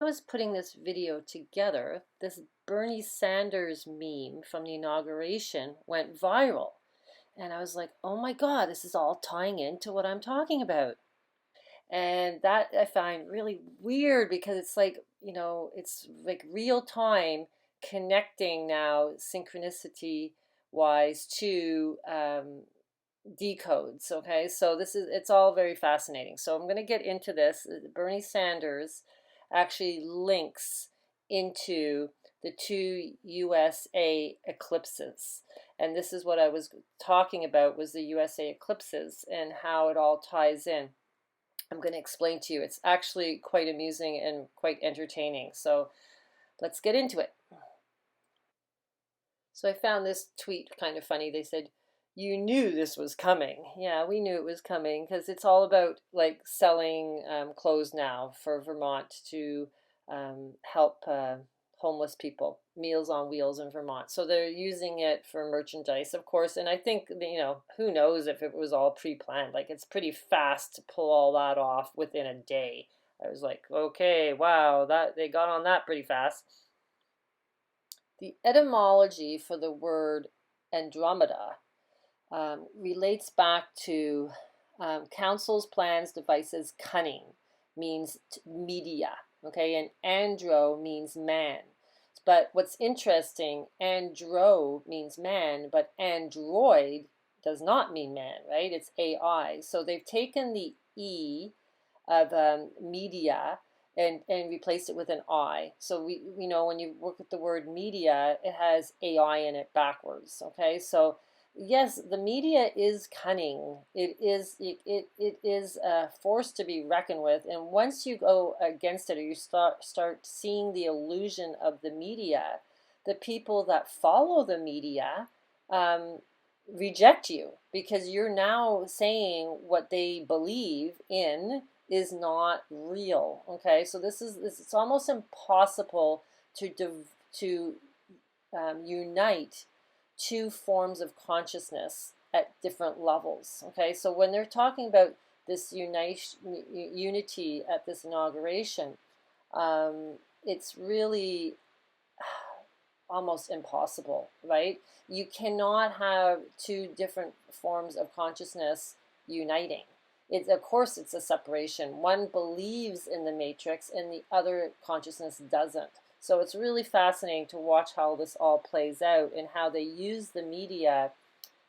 I was putting this video together, this Bernie Sanders meme from the inauguration went viral. And I was like, oh my God, this is all tying into what I'm talking about. And that I find really weird because it's like, it's like real time connecting now synchronicity wise to decodes. Okay, so it's all very fascinating. So I'm going to get into this. Bernie Sanders actually links into the two USA eclipses, and this is what I was talking about, was the USA eclipses and how it all ties in. I'm going to explain to you. It's actually quite amusing and quite entertaining. So let's get into it. So I found this tweet kind of funny. They said, "You knew this was coming." Yeah, we knew it was coming because it's all about like selling clothes now for Vermont to help homeless people, Meals on Wheels in Vermont. So they're using it for merchandise, of course. And I think, who knows if it was all pre-planned. Like it's pretty fast to pull all that off within a day. I was like, okay, wow, that they got on that pretty fast. The etymology for the word Andromeda relates back to counsels, plans, devices, cunning, means media, okay, and andro means man. But what's interesting, andro means man, but android does not mean man, right? It's AI. So they've taken the E of media and replaced it with an I. So we know when you work with the word media, it has AI in it backwards. Okay, so yes, the media is cunning. It is a force to be reckoned with. And once you go against it, or you start seeing the illusion of the media, the people that follow the media um, reject you because you're now saying what they believe in is not real. Okay, so this. It's almost impossible to unite two forms of consciousness at different levels. Okay, so when they're talking about this unity at this inauguration, it's really almost impossible, right? You cannot have two different forms of consciousness uniting. It's, of course, it's a separation. One believes in the matrix and the other consciousness doesn't. So it's really fascinating to watch how this all plays out and how they use the media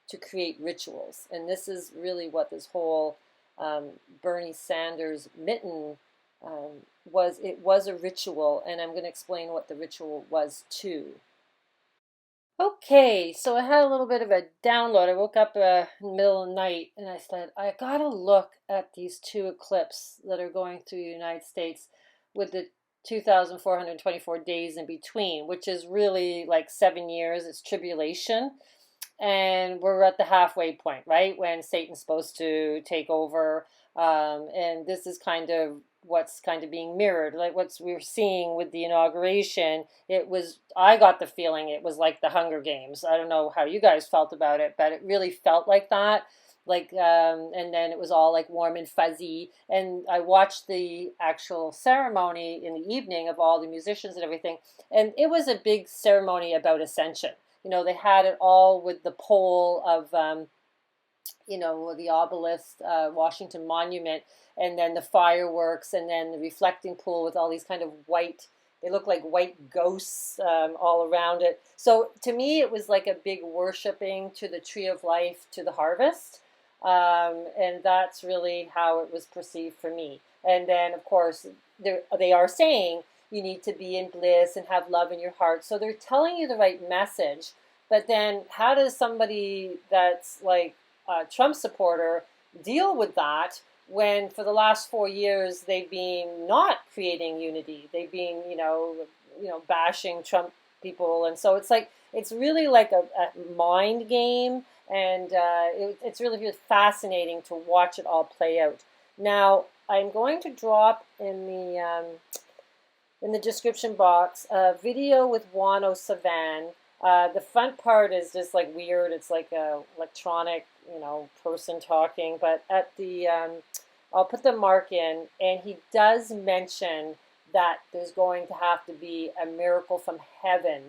to create rituals. And this is really what this whole Bernie Sanders mitten was. It was a ritual, and I'm going to explain what the ritual was too. Okay, so I had a little bit of a download. I woke up in the middle of the night and I said, I gotta look at these two eclipses that are going through the United States with the 2,424 days in between, which is really like 7 years. It's tribulation. And we're at the halfway point, right? When Satan's supposed to take over. And this is kind of what's kind of being mirrored, like what's we're seeing with the inauguration. I got the feeling it was like the Hunger Games. I don't know how you guys felt about it, but it really felt like that. Like, and then it was all like warm and fuzzy. And I watched the actual ceremony in the evening of all the musicians and everything. And it was a big ceremony about ascension. They had it all with the pole of, the obelisk, Washington Monument, and then the fireworks, and then the reflecting pool with all these kind of white, they look like white ghosts all around it. So to me, it was like a big worshiping to the tree of life, to the harvest. And that's really how it was perceived for me. And then, of course, they are saying you need to be in bliss and have love in your heart. So they're telling you the right message. But then, how does somebody that's like a Trump supporter deal with that when for the last 4 years they've been not creating unity? They've been, bashing Trump people, and so it's like it's really like a mind game, and it's really fascinating to watch it all play out. Now, I'm going to drop in the description box a video with Juan Savan. The front part is just like weird. It's like a electronic, person talking. But at the, I'll put the mark in, and he does mention that there's going to have to be a miracle from heaven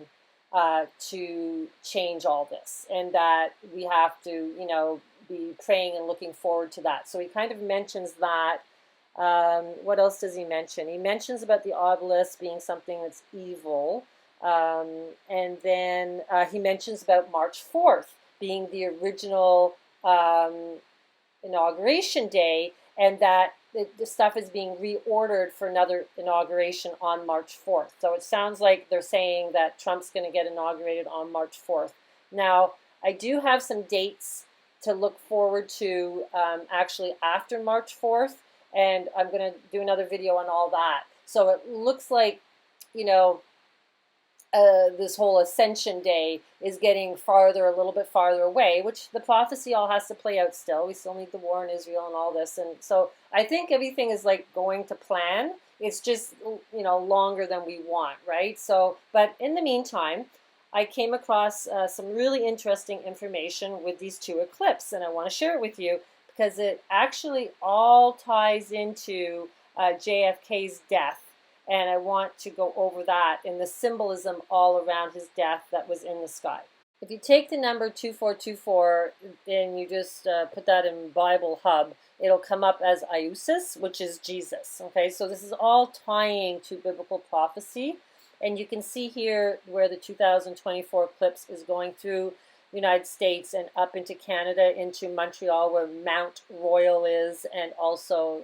to change all this, and that we have to, be praying and looking forward to that. So he kind of mentions that. What else does he mention? He mentions about the obelisk being something that's evil. And then he mentions about March 4th being the original inauguration day, and that the stuff is being reordered for another inauguration on March 4th. So it sounds like they're saying that Trump's going to get inaugurated on March 4th. Now, I do have some dates to look forward to actually after March 4th, and I'm going to do another video on all that. So it looks like, this whole Ascension Day is getting a little bit farther away, which the prophecy all has to play out still. We still need the war in Israel and all this. And so I think everything is like going to plan. It's just, longer than we want, right? So, but in the meantime, I came across some really interesting information with these two eclipses, and I want to share it with you because it actually all ties into JFK's death. And I want to go over that in the symbolism all around his death that was in the sky. If you take the number 2424 and you just put that in Bible Hub, it'll come up as Osiris, which is Jesus. Okay, so this is all tying to biblical prophecy. And you can see here where the 2024 eclipse is going through the United States and up into Canada, into Montreal, where Mount Royal is, and also,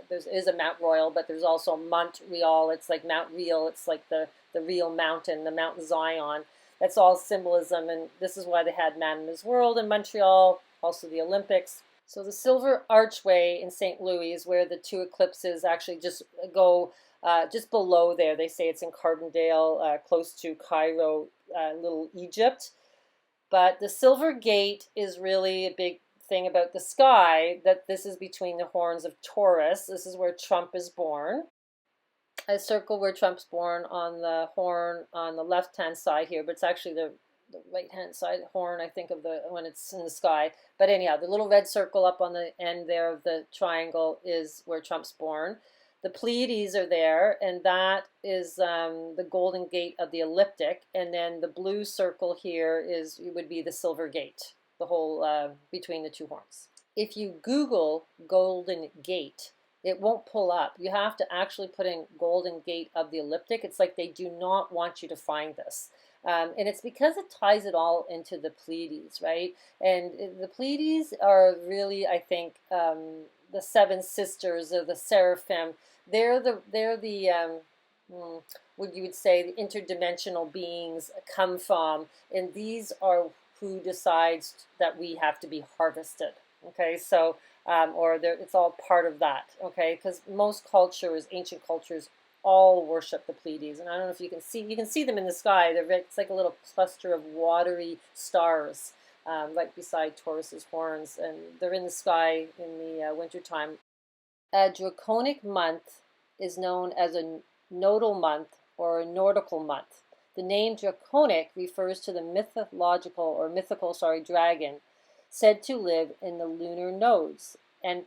there is a Mount Royal, but there's also Montreal. It's like Mount Real. It's like the real mountain, the Mount Zion. That's all symbolism, and this is why they had Man in His World in Montreal, also the Olympics. So the Silver Archway in St. Louis is where the two eclipses actually just go just below there. They say it's in Carbondale, close to Cairo, Little Egypt. But the Silver Gate is really a big thing about the sky, that this is between the horns of Taurus. This is where Trump is born. I circle where Trump's born on the horn on the left-hand side here, but it's actually the right-hand side horn, I think, of when it's in the sky. But anyhow, the little red circle up on the end there of the triangle is where Trump's born. The Pleiades are there, and that is the Golden Gate of the ecliptic, and then the blue circle here would be the Silver Gate, the whole between the two horns. If you Google Golden Gate, it won't pull up. You have to actually put in Golden Gate of the ecliptic. It's like they do not want you to find this. And it's because it ties it all into the Pleiades, right? And the Pleiades are really, I think, the seven sisters or the seraphim. They're the what you would say the interdimensional beings come from, and these are who decides that we have to be harvested. Okay, so it's all part of that. Okay, because most cultures, ancient cultures, all worship the Pleiades, and I don't know if you can see them in the sky. It's like a little cluster of watery stars right beside Taurus's horns, and they're in the sky in the wintertime. A draconic month is known as a nodal month or a nordical month. The name draconic refers to the mythical dragon said to live in the lunar nodes and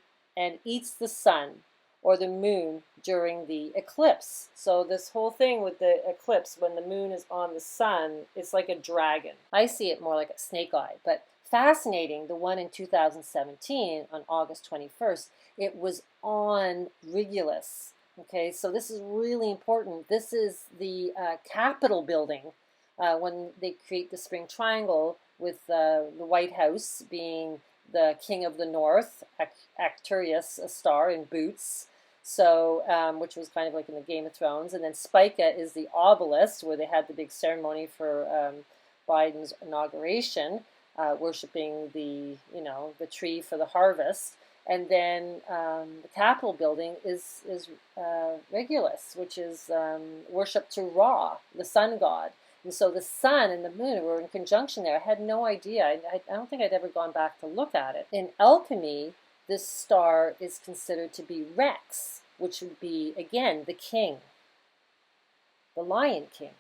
eats the sun or the moon during the eclipse. So this whole thing with the eclipse, when the moon is on the sun, it's like a dragon. I see it more like a snake eye, but fascinating, the one in 2017 on August 21st, it was on Regulus. Okay, so this is really important. This is the Capitol building when they create the Spring Triangle, with the White House being the King of the North, Arcturus, a star in boots, so which was kind of like in the Game of Thrones. And then Spica is the obelisk, where they had the big ceremony for Biden's inauguration, worshiping the tree for the harvest. And then the Capitol building is Regulus, which is worship to Ra, the sun god. And so the sun and the moon were in conjunction there. I had no idea. I don't think I'd ever gone back to look at it. In alchemy, this star is considered to be Rex, which would be, again, the king, the Lion King.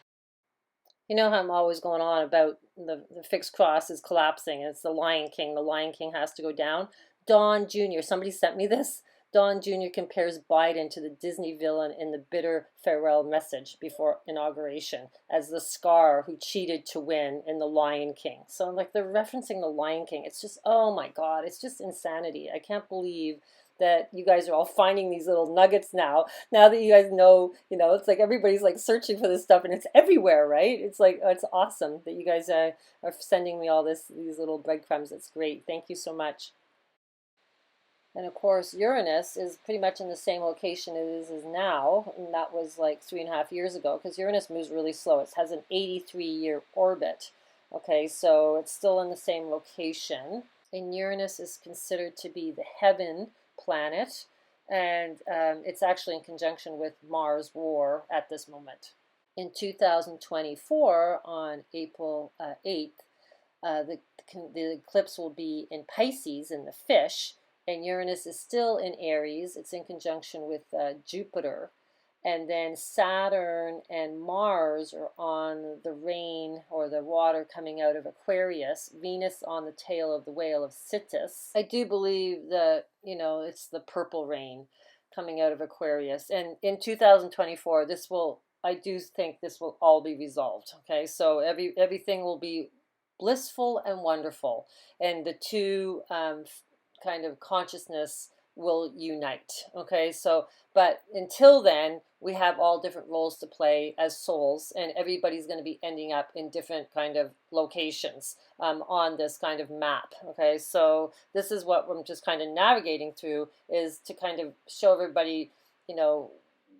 You know how I'm always going on about the fixed cross is collapsing. It's the Lion King. The Lion King has to go down. Don Jr., somebody sent me this. Don Jr. compares Biden to the Disney villain in the bitter farewell message before inauguration as the scar who cheated to win in The Lion King. So like they're referencing The Lion King. It's just, oh my God, it's just insanity. I can't believe that you guys are all finding these little nuggets now that you guys know, it's like everybody's like searching for this stuff and it's everywhere, right? It's like, it's awesome that you guys are sending me all these little breadcrumbs. It's great. Thank you so much. And of course, Uranus is pretty much in the same location it is now, and that was like 3.5 years ago, because Uranus moves really slow. It has an 83-year orbit. Okay, so it's still in the same location. And Uranus is considered to be the heaven planet, and it's actually in conjunction with Mars war at this moment. In 2024, on April 8th, the eclipse will be in Pisces in the fish, and Uranus is still in Aries. It's in conjunction with Jupiter. And then Saturn and Mars are on the rain or the water coming out of Aquarius. Venus on the tail of the whale of Cetus. I do believe that, it's the purple rain coming out of Aquarius. And in 2024, I do think this will all be resolved. Okay, so everything will be blissful and wonderful. And the two kind of consciousness will unite. Okay, so but until then, we have all different roles to play as souls, and everybody's going to be ending up in different kind of locations on this kind of map. Okay, so this is what I'm just kind of navigating through, is to kind of show everybody,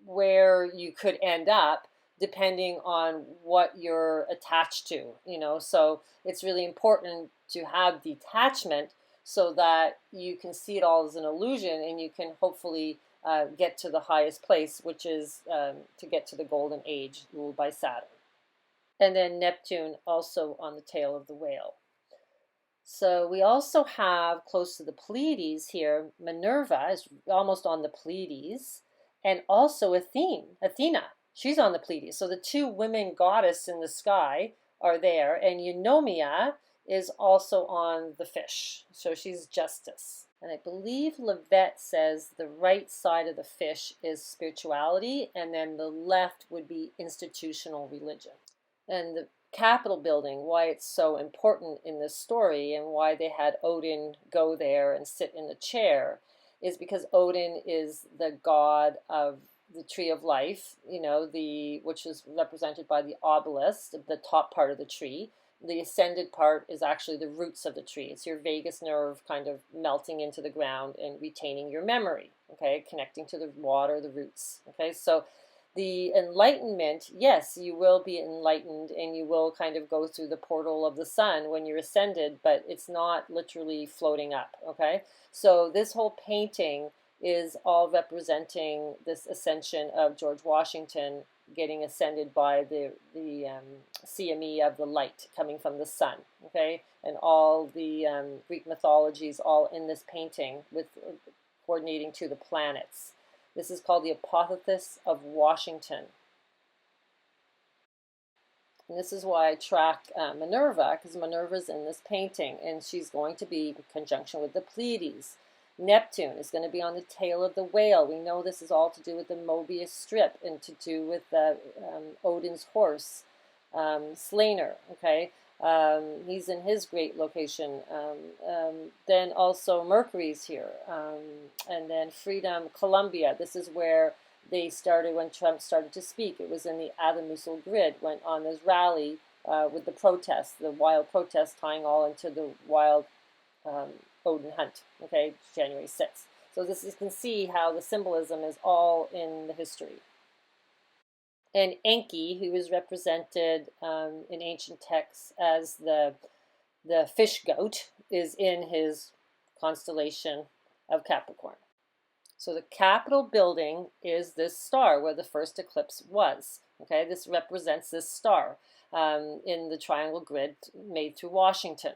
where you could end up depending on what you're attached to. So it's really important to have detachment so that you can see it all as an illusion, and you can hopefully get to the highest place, which is to get to the golden age ruled by Saturn. And then Neptune also on the tail of the whale. So we also have close to the Pleiades here, Minerva is almost on the Pleiades, and also Athena, she's on the Pleiades. So the two women goddess in the sky are there, and Eunomia is also on the fish. So she's justice. And I believe Levette says the right side of the fish is spirituality, and then the left would be institutional religion. And the Capitol building, why it's so important in this story and why they had Odin go there and sit in the chair, is because Odin is the god of the tree of life, which is represented by the obelisk, the top part of the tree. The ascended part is actually the roots of the tree. It's your vagus nerve kind of melting into the ground and retaining your memory, okay, connecting to the water, the roots, okay. So the enlightenment, yes, you will be enlightened and you will kind of go through the portal of the sun when you're ascended, but it's not literally floating up, okay. So this whole painting is all representing this ascension of George Washington getting ascended by the CME of the light coming from the sun, okay, and all the Greek mythologies all in this painting with coordinating to the planets. This is called the Apotheosis of Washington. And this is why I track Minerva, because Minerva's in this painting, and she's going to be in conjunction with the Pleiades. Neptune is going to be on the tail of the whale. We know this is all to do with the Mobius strip and to do with Odin's horse, Sleipnir, okay? He's in his great location. Then also Mercury's here. And then Freedom, Columbia. This is where they started when Trump started to speak. It was in the Adamusal grid, went on this rally with the protests, the wild protests tying all into the wild Odin hunt, okay, January 6th. So this, you can see how the symbolism is all in the history. And Enki, who is represented in ancient texts as the fish goat, is in his constellation of Capricorn. So the Capitol building is this star where the first eclipse was. Okay, this represents this star in the triangle grid made through Washington.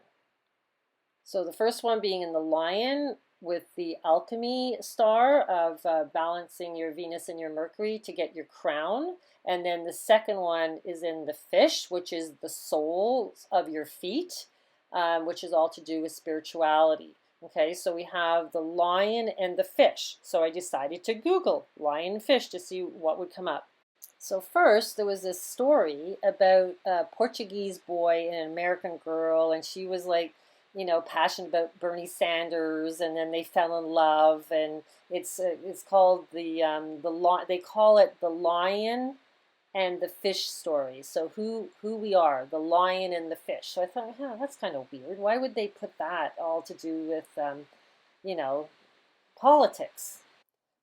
So the first one being in the lion with the alchemy star of balancing your Venus and your Mercury to get your crown. And then the second one is in the fish, which is the soles of your feet, which is all to do with spirituality. Okay, so we have the lion and the fish. So I decided to Google lion and fish to see what would come up. So first, there was this story about a Portuguese boy and an American girl, and she was like, passionate about Bernie Sanders, and then they fell in love, and it's called they call it the lion and the fish story. So who we are, the lion and the fish. So I thought, that's kind of weird. Why would they put that all to do with you know, politics?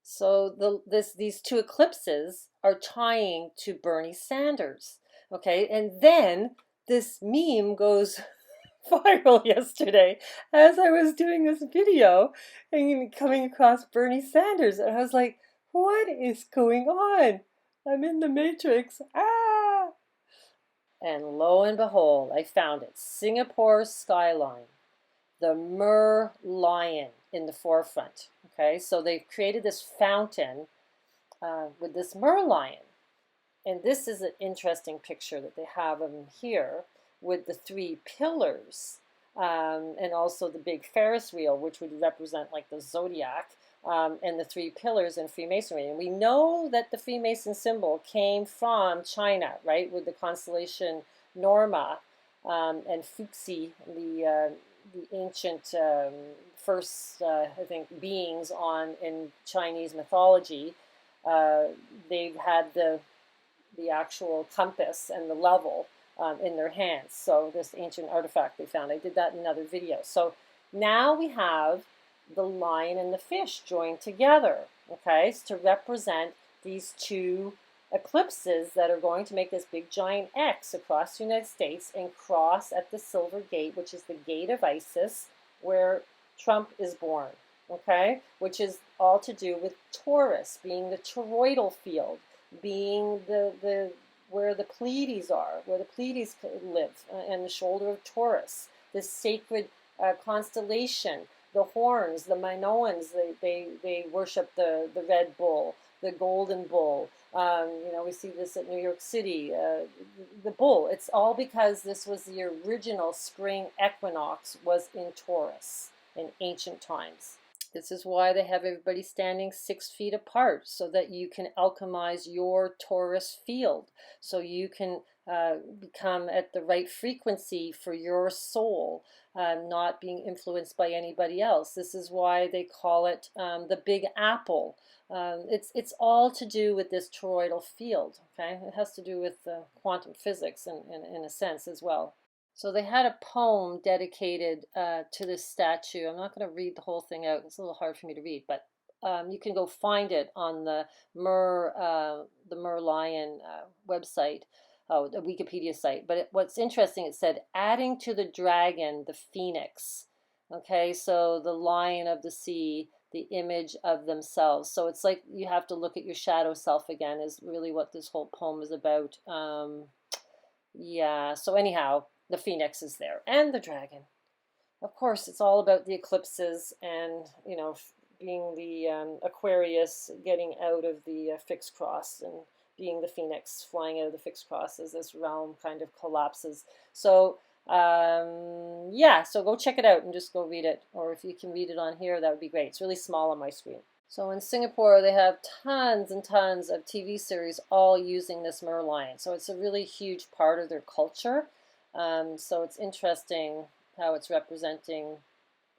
So these two eclipses are tying to Bernie Sanders. Okay, and then this meme goes viral yesterday as I was doing this video and coming across Bernie Sanders, and I was like, what is going on? I'm in the Matrix. Ah! And lo and behold, I found it. Singapore skyline, the Merlion in the forefront. Okay, so they've created this fountain with this Merlion. And this is an interesting picture that they have of him here with the three pillars and also the big Ferris wheel, which would represent like the zodiac, and the three pillars in Freemasonry. And we know that the Freemason symbol came from China, right, with the constellation Norma and Fuxi, the ancient first, I think, beings in Chinese mythology. Uh, they've had the actual compass and the level in their hands. So this ancient artifact they found, I did that in another video. So now we have the lion and the fish joined together, okay, to represent these two eclipses that are going to make this big giant X across the United States and cross at the Silver Gate, which is the gate of Isis, where Trump is born, okay, which is all to do with Taurus being the toroidal field, being the where the Pleiades are, where the Pleiades live, and the shoulder of Taurus, this sacred constellation, the horns, the Minoans, they worship the red bull, the golden bull. We see this at New York City, the bull. It's all because this was the original spring equinox was in Taurus in ancient times. This is why they have everybody standing 6 feet apart, so that you can alchemize your Taurus field, so you can become at the right frequency for your soul, not being influenced by anybody else. This is why they call it the Big Apple. It's all to do with this toroidal field. Okay, it has to do with quantum physics in a sense as well. So they had a poem dedicated to this statue. I'm not going to read the whole thing out. It's a little hard for me to read, but you can go find it on the Merlion website, the Wikipedia site. But what's interesting, it said, adding to the dragon, the phoenix. Okay, so the lion of the sea, the image of themselves. So it's like you have to look at your shadow self again, is really what this whole poem is about. Yeah, so anyhow, the phoenix is there and the dragon. Of course, it's all about the eclipses and, being the Aquarius getting out of the fixed cross and being the phoenix flying out of the fixed cross as this realm kind of collapses. So, yeah, so go check it out and just go read it. Or if you can read it on here, that would be great. It's really small on my screen. So in Singapore, they have tons and tons of TV series all using this Merlion. So it's a really huge part of their culture. So it's interesting how it's representing,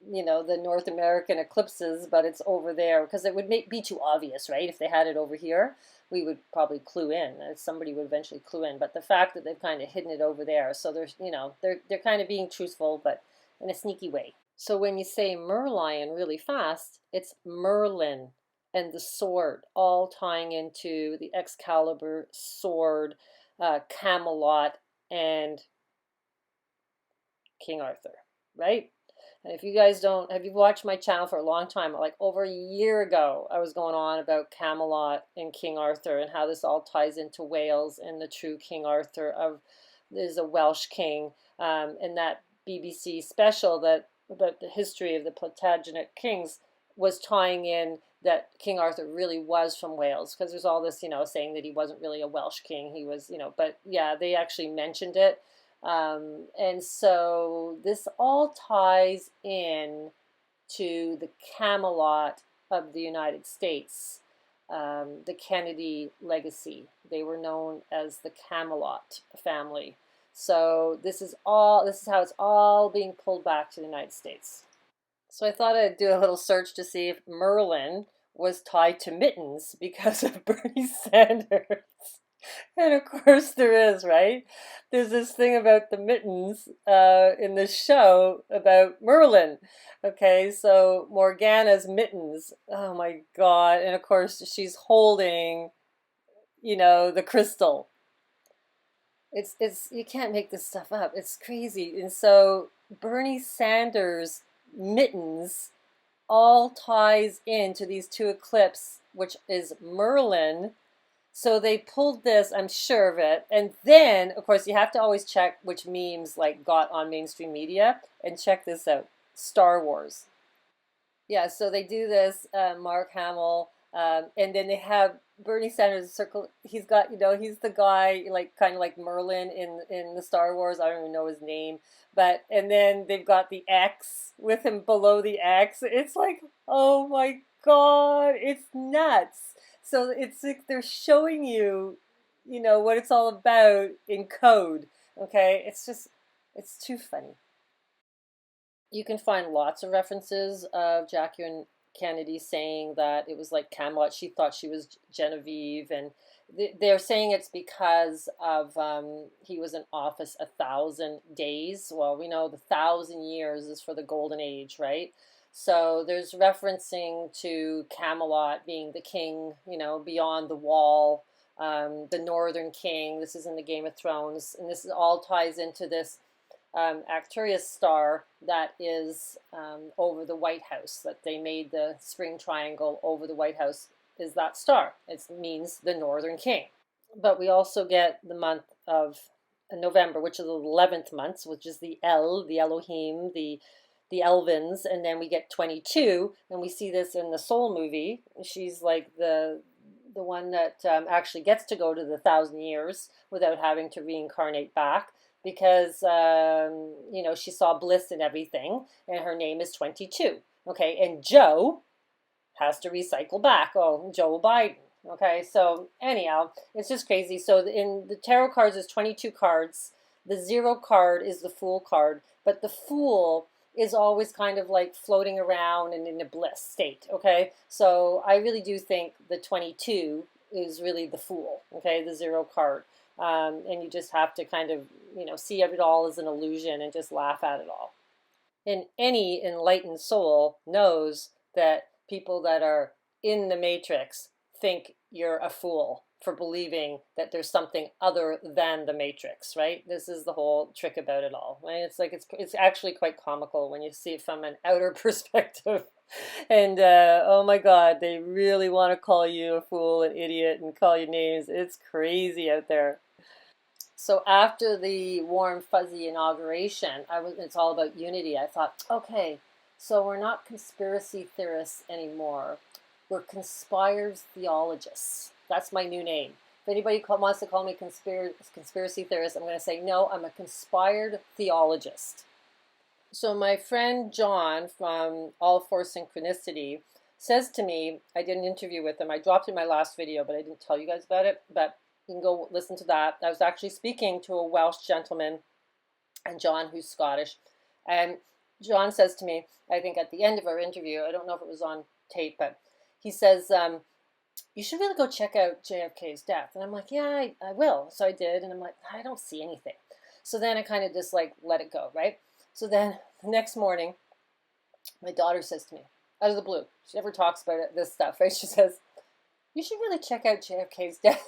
the North American eclipses, but it's over there because it would be too obvious, right? If they had it over here, we would probably clue in. Somebody would eventually clue in. But the fact that they've kind of hidden it over there, so they're kind of being truthful, but in a sneaky way. So when you say Merlion really fast, it's Merlin and the sword, all tying into the Excalibur sword, Camelot, and King Arthur, right? And if you guys have you watched my channel for a long time, like over a year ago, I was going on about Camelot and King Arthur and how this all ties into Wales and the true King Arthur is a Welsh king, and that BBC special about the history of the Plantagenet kings was tying in that King Arthur really was from Wales, because there's all this, saying that he wasn't really a Welsh king. He was, but yeah, they actually mentioned it. And so this all ties in to the Camelot of the United States, the Kennedy legacy. They were known as the Camelot family. So this is how it's all being pulled back to the United States. So I thought I'd do a little search to see if Merlin was tied to mittens because of Bernie Sanders. And of course there is, right? There's this thing about the mittens in the show about Merlin. Okay, so Morgana's mittens. Oh my God. And of course she's holding, the crystal. It's you can't make this stuff up. It's crazy. And so Bernie Sanders mittens all ties into these two eclipses, which is Merlin. So they pulled this, I'm sure of it. And then, of course, you have to always check which memes like got on mainstream media. And check this out, Star Wars. Yeah, so they do this, Mark Hamill, and then they have Bernie Sanders circle. He's got, he's the guy like kind of like Merlin in the Star Wars. I don't even know his name, but and then they've got the X with him below the X. It's like, oh my God, it's nuts. So it's like they're showing you, what it's all about in code. Okay, it's too funny. You can find lots of references of Jacqueline Kennedy saying that it was like Camelot. She thought she was Genevieve, and they're saying it's because of he was in office 1,000 days. Well, we know the 1,000 years is for the golden age, right? So there's referencing to Camelot being the king, beyond the wall, the Northern King. This is in the Game of Thrones, and this all ties into this Arcturus star that is over the White House, that they made the spring triangle over the White House is that star. It means the Northern King. But we also get the month of November, which is the 11th month, which is the the Elohim, the Elvins, and then we get 22, and we see this in the Soul movie. She's like the one that actually gets to go to the 1,000 years without having to reincarnate back, because she saw bliss in everything, and her name is 22. Okay, and Joe has to recycle back. Oh, Joe Biden. Okay, so anyhow, it's just crazy. So in the tarot cards, there's 22 cards. The 0 card is the Fool card, but the Fool is always kind of like floating around and in a bliss state. Okay, so I really do think the 22 is really the Fool. Okay, the 0 card. And you just have to kind of, see it all as an illusion and just laugh at it all. And any enlightened soul knows that people that are in the matrix think you're a fool for believing that there's something other than the matrix, right? This is the whole trick about it all, right? It's like it's actually quite comical when you see it from an outer perspective. And oh my God, they really want to call you a fool, an idiot, and call you names. It's crazy out there. So after the warm fuzzy inauguration, it's all about unity. I thought, okay, so we're not conspiracy theorists anymore. We're conspired theologists. That's my new name. If anybody wants to call me conspiracy theorist, I'm going to say, no, I'm a conspired theologist. So my friend John from All for Synchronicity says to me, I did an interview with him. I dropped it in my last video, but I didn't tell you guys about it. But you can go listen to that. I was actually speaking to a Welsh gentleman, and John, who's Scottish. And John says to me, I think at the end of our interview, I don't know if it was on tape, but he says, you should really go check out JFK's death. And I'm like, yeah, I will. So I did. And I'm like, I don't see anything. So then I kind of just like let it go, right? So then the next morning, my daughter says to me, out of the blue, she never talks about this stuff, right? She says, you should really check out JFK's death.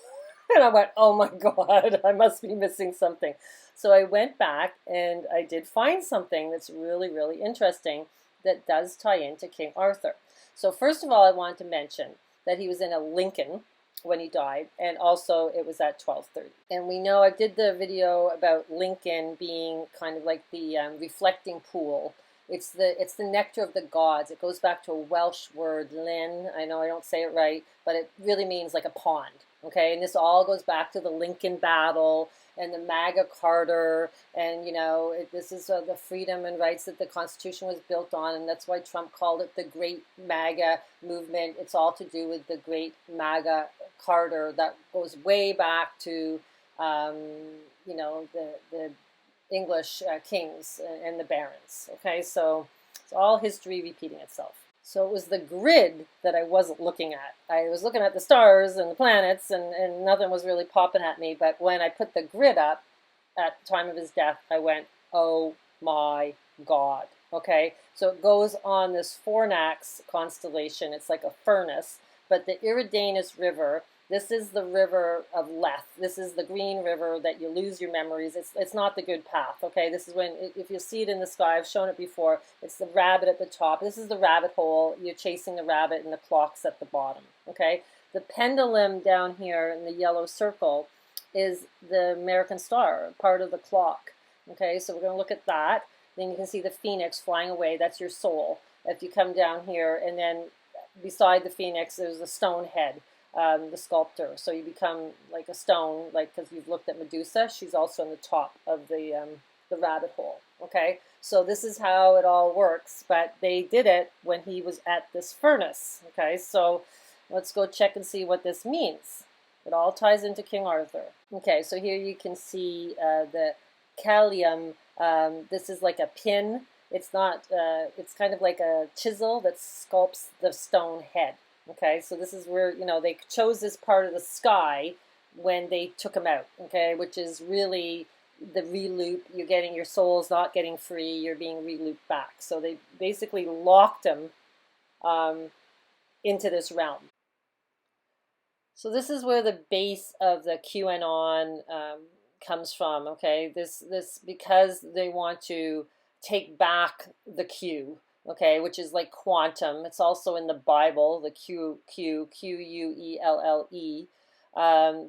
And I went, oh my God, I must be missing something. So I went back and I did find something that's really, really interesting that does tie into King Arthur. So first of all, I wanted to mention that he was in a Lincoln when he died, and also it was at 12:30. And we know I did the video about Lincoln being kind of like the reflecting pool, It's the nectar of the gods. It goes back to a Welsh word, lyn. I know I don't say it right, but it really means like a pond. Okay, and this all goes back to the Lincoln Battle and the Magna Carta, and this is the freedom and rights that the Constitution was built on, and that's why Trump called it the Great MAGA movement. It's all to do with the Great MAGA Carta that goes way back to the English kings and the barons. Okay, so it's all history repeating itself. So it was the grid that I wasn't looking at. I was looking at the stars and the planets, and nothing was really popping at me. But when I put the grid up at the time of his death, I went, oh my God. Okay, so it goes on this Fornax constellation. It's like a furnace, but the Eridanus River, this is the river of Lethe. This is the green river that you lose your memories. It's not the good path, okay? This is when, if you see it in the sky, I've shown it before, it's the rabbit at the top. This is the rabbit hole. You're chasing the rabbit and the clock's at the bottom, okay? The pendulum down here in the yellow circle is the American star, part of the clock, okay? So we're going to look at that. Then you can see the phoenix flying away. That's your soul. If you come down here, and then beside the phoenix, there's a stone head. The sculptor, so you become like a stone, like, because you've looked at Medusa. She's also on the top of the rabbit hole. Okay, so this is how it all works, but they did it when he was at this furnace. Okay, so let's go check and see what this means. It all ties into King Arthur. Okay, so here you can see the callium. This is like a pin. It's not. It's kind of like a chisel that sculpts the stone head. Okay, so this is where, they chose this part of the sky when they took him out, okay, which is really the reloop. You're getting, your soul's not getting free, you're being relooped back. So they basically locked him into this realm. So this is where the base of the QAnon comes from, okay, this because they want to take back the Q. Okay, which is like quantum. It's also in the Bible, the Quelle.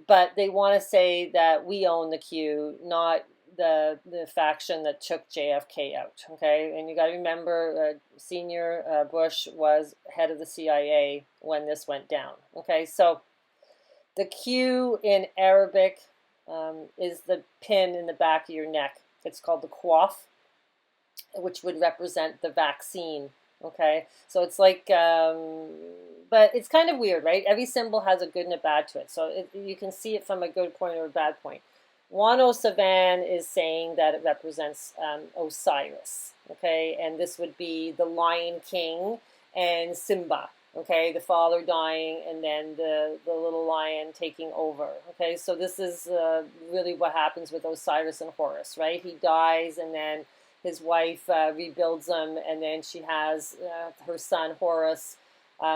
But they want to say that we own the Q, not the faction that took JFK out. Okay, and you got to remember, Senior Bush was head of the CIA when this went down. Okay, so the Q in Arabic is the pin in the back of your neck. It's called the quaff, which would represent the vaccine. Okay, so it's like, but it's kind of weird, right? Every symbol has a good and a bad to it. So you can see it from a good point or a bad point. Wano Savan is saying that it represents Osiris. Okay, and this would be the Lion King and Simba. Okay, the father dying and then the little lion taking over. Okay, so this is really what happens with Osiris and Horus, right? He dies and then his wife rebuilds him, and then she has her son Horus,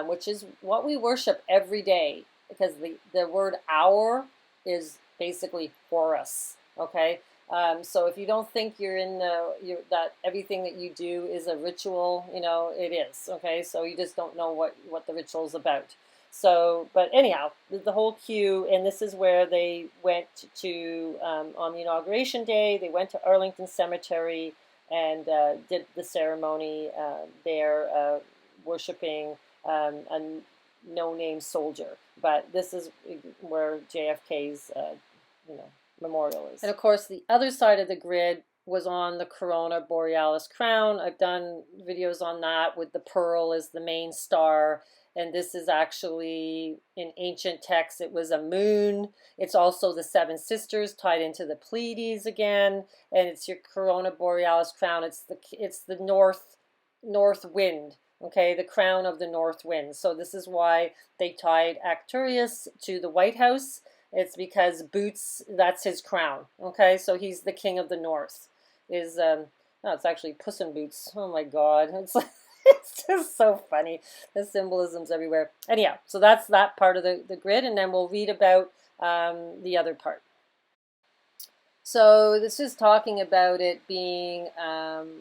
which is what we worship every day, because the word hour is basically Horus. Okay, so if you don't think that everything that you do is a ritual, it is. Okay, so you just don't know what the ritual is about. So, but anyhow, the whole queue, and this is where they went to on the inauguration day. They went to Arlington Cemetery and did the ceremony there, worshiping a no-name soldier. But this is where JFK's memorial is. And of course, the other side of the grid was on the Corona Borealis crown. I've done videos on that with the pearl as the main star. And this is actually, in ancient texts, it was a moon. It's also the seven sisters tied into the Pleiades again. And it's your Corona Borealis crown. It's the north wind, okay, the crown of the north wind. So this is why they tied Arcturus to the White House. It's because Boots, that's his crown, okay? So he's the king of the north. It's actually Puss in Boots. Oh my God. It's like, it's just so funny. The symbolism's everywhere. Anyhow, so that's that part of the grid, and then we'll read about the other part. So this is talking about it being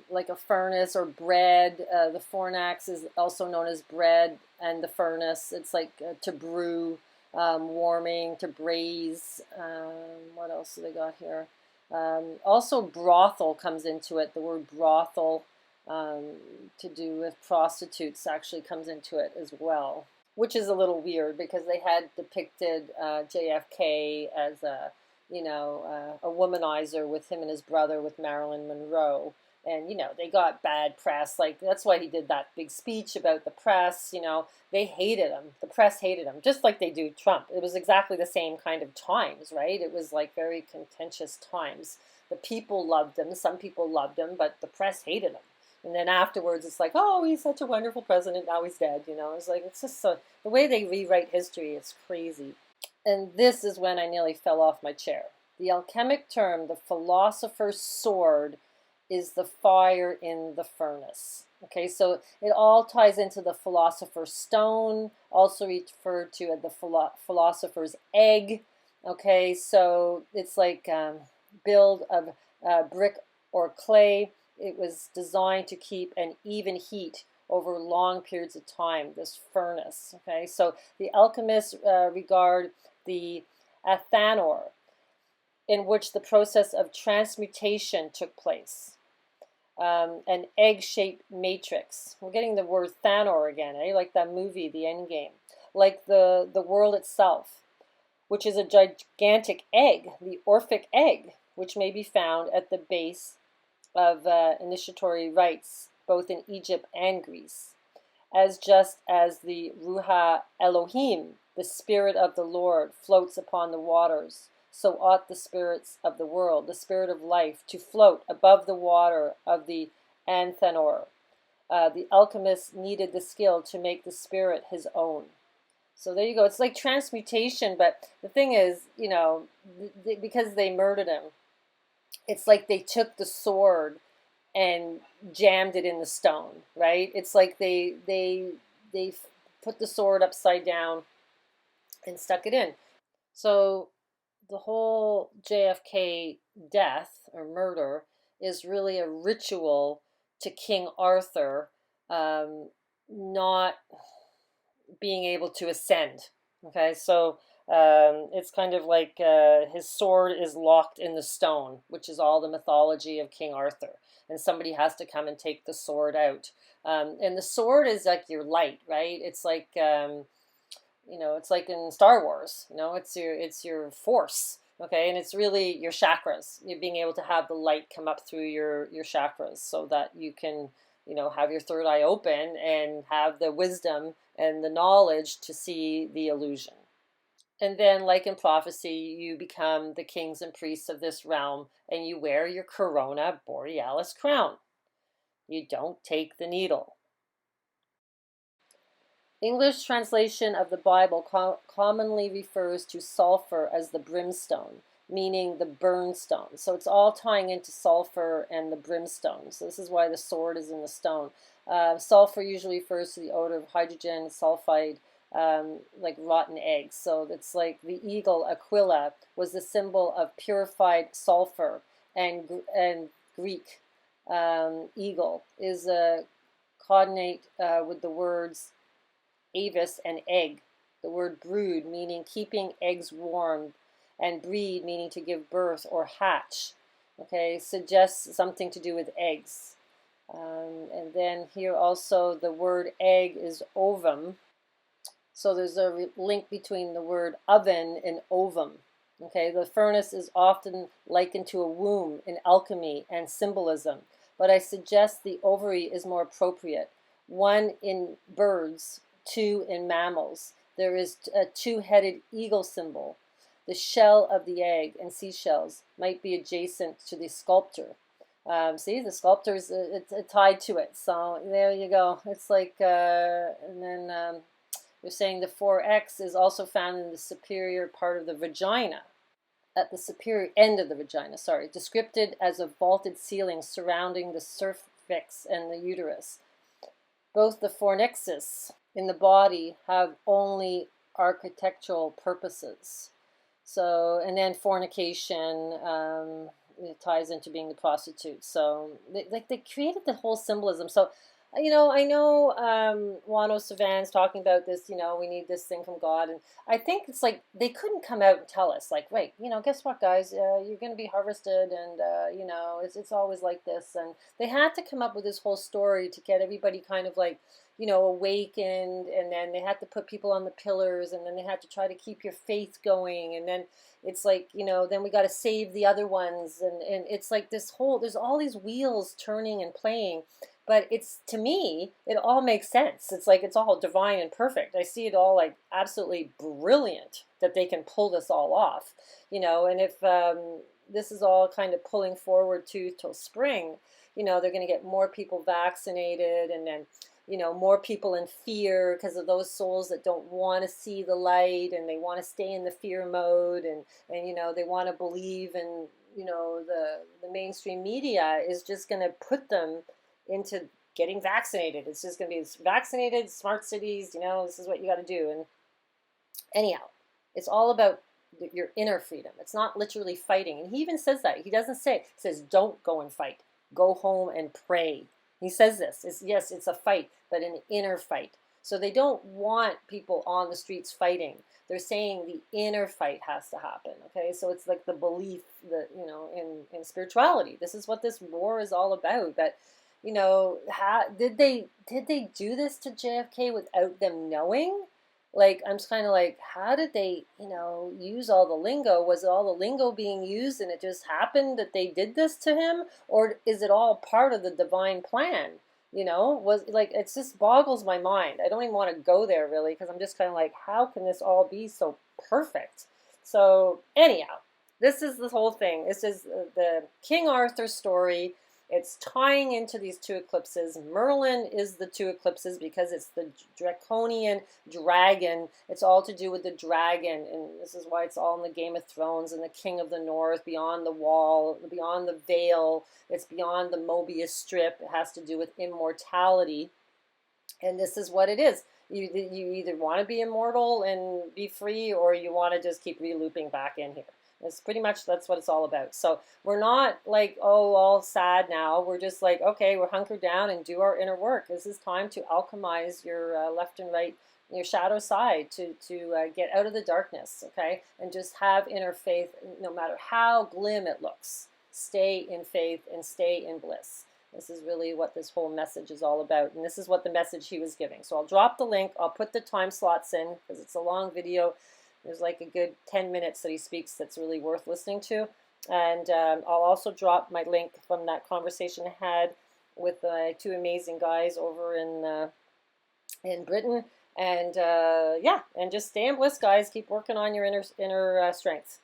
like a furnace or bread. The fornax is also known as bread, and the furnace, it's like to brew, warming, to braise. What else do they got here? Also brothel comes into it, the word brothel. to do with prostitutes actually comes into it as well, which is a little weird because they had depicted JFK as a womanizer with him and his brother with Marilyn Monroe. And, they got bad press. Like, that's why he did that big speech about the press. They hated him. The press hated him, just like they do Trump. It was exactly the same kind of times, right? It was like very contentious times. The people loved him. Some people loved him, but the press hated him. And then afterwards, it's like, oh, he's such a wonderful president. Now he's dead. It's like, it's just the way they rewrite history. It's crazy. And this is when I nearly fell off my chair. The alchemic term, the philosopher's sword, is the fire in the furnace. Okay, so it all ties into the philosopher's stone, also referred to as the philosopher's egg. Okay, so it's like build of brick or clay. It was designed to keep an even heat over long periods of time, this furnace. Okay, so the alchemists regard the athanor, in which the process of transmutation took place. An egg-shaped matrix. We're getting the word Thanor again, like that movie, The Endgame. Like the world itself, which is a gigantic egg, the Orphic egg, which may be found at the base of initiatory rites, both in Egypt and Greece, just as the Ruha Elohim, the spirit of the Lord, floats upon the waters, so ought the spirits of the world, the spirit of life, to float above the water of the Anthanor. The alchemist needed the skill to make the spirit his own. So there you go. It's like transmutation, but the thing is, because they murdered him, it's like they took the sword and jammed it in the stone, right? It's like they put the sword upside down and stuck it in. So the whole JFK death or murder is really a ritual to King Arthur not being able to ascend. Okay, so it's kind of like his sword is locked in the stone, which is all the mythology of King Arthur. And somebody has to come and take the sword out. And the sword is like your light, right? It's like it's like in Star Wars. It's your force. Okay, and it's really your chakras. You're being able to have the light come up through your chakras so that you can have your third eye open and have the wisdom and the knowledge to see the illusion. And then, like in prophecy, you become the kings and priests of this realm, and you wear your corona borealis crown. You don't take the needle. English translation of the Bible commonly refers to sulfur as the brimstone, meaning the burnstone. So it's all tying into sulfur and the brimstone. So this is why the sword is in the stone. Sulfur usually refers to the odor of hydrogen sulfide, like rotten eggs. So it's like the eagle Aquila was the symbol of purified sulfur, and Greek eagle is a coordinate with the words avis and egg. The word brood meaning keeping eggs warm, and breed meaning to give birth or hatch. Okay, suggests something to do with eggs. And then here also the word egg is ovum. So there's a link between the word oven and ovum. Okay, the furnace is often likened to a womb in alchemy and symbolism, but I suggest the ovary is more appropriate. One in birds, two in mammals. There is a two-headed eagle symbol. The shell of the egg and seashells might be adjacent to the sculptor. See, the sculptor is tied to it. So there you go. It's like, and then they're saying the 4X is also found in the superior part of the vagina, at the superior end of the vagina, described as a vaulted ceiling surrounding the cervix and the uterus. Both the fornixes in the body have only architectural purposes. So, and then fornication it ties into being the prostitute. So they created the whole symbolism. So I know Wano Savan's talking about this, we need this thing from God. And I think it's like they couldn't come out and tell us, like, wait, guess what, guys? You're going to be harvested, and, it's always like this. And they had to come up with this whole story to get everybody kind of like, awakened. And then they had to put people on the pillars, and then they had to try to keep your faith going. And then it's like, then we got to save the other ones. And it's like there's all these wheels turning and playing, but it's, to me, it all makes sense. It's like it's all divine and perfect. I see it all like absolutely brilliant that they can pull this all off. And if this is all kind of pulling forward to till spring, they're going to get more people vaccinated, and then more people in fear because of those souls that don't want to see the light, and they want to stay in the fear mode, and they want to believe, and the mainstream media is just going to put them into getting vaccinated. It's just going to be vaccinated, smart cities, this is what you got to do. And anyhow, it's all about your inner freedom. It's not literally fighting. And he even says that. He doesn't say, he says, don't go and fight. Go home and pray. He says this. Yes, it's a fight, but an inner fight. So they don't want people on the streets fighting. They're saying the inner fight has to happen. Okay, so it's like the belief that, in spirituality. This is what this war is all about. But did they do this to JFK without them knowing? Like, I'm just kind of like, how did they, use all the lingo? Was it all the lingo being used and it just happened that they did this to him? Or is it all part of the divine plan? Was like, it just boggles my mind. I don't even want to go there really, because I'm just kind of like, how can this all be so perfect? So anyhow, this is the whole thing. This is the King Arthur story. It's tying into these two eclipses. Merlin is the two eclipses because it's the draconian dragon. It's all to do with the dragon, and this is why it's all in the Game of Thrones and the King of the North, beyond the wall, beyond the veil. It's beyond the Mobius strip. It has to do with immortality, and this is what it is. You either want to be immortal and be free, or you want to just keep re-looping back in here. It's pretty much, that's what it's all about. So we're not like, oh, all sad now. We're just like, okay, we're hunkered down and do our inner work. This is time to alchemize your left and right, your shadow side, to get out of the darkness, okay? And just have inner faith, no matter how glim it looks. Stay in faith and stay in bliss. This is really what this whole message is all about. And this is what the message he was giving. So I'll drop the link. I'll put the time slots in because it's a long video. There's like a good 10 minutes that he speaks that's really worth listening to. And I'll also drop my link from that conversation I had with two amazing guys over in Britain. And yeah, and just stay in bliss, guys. Keep working on your inner strength.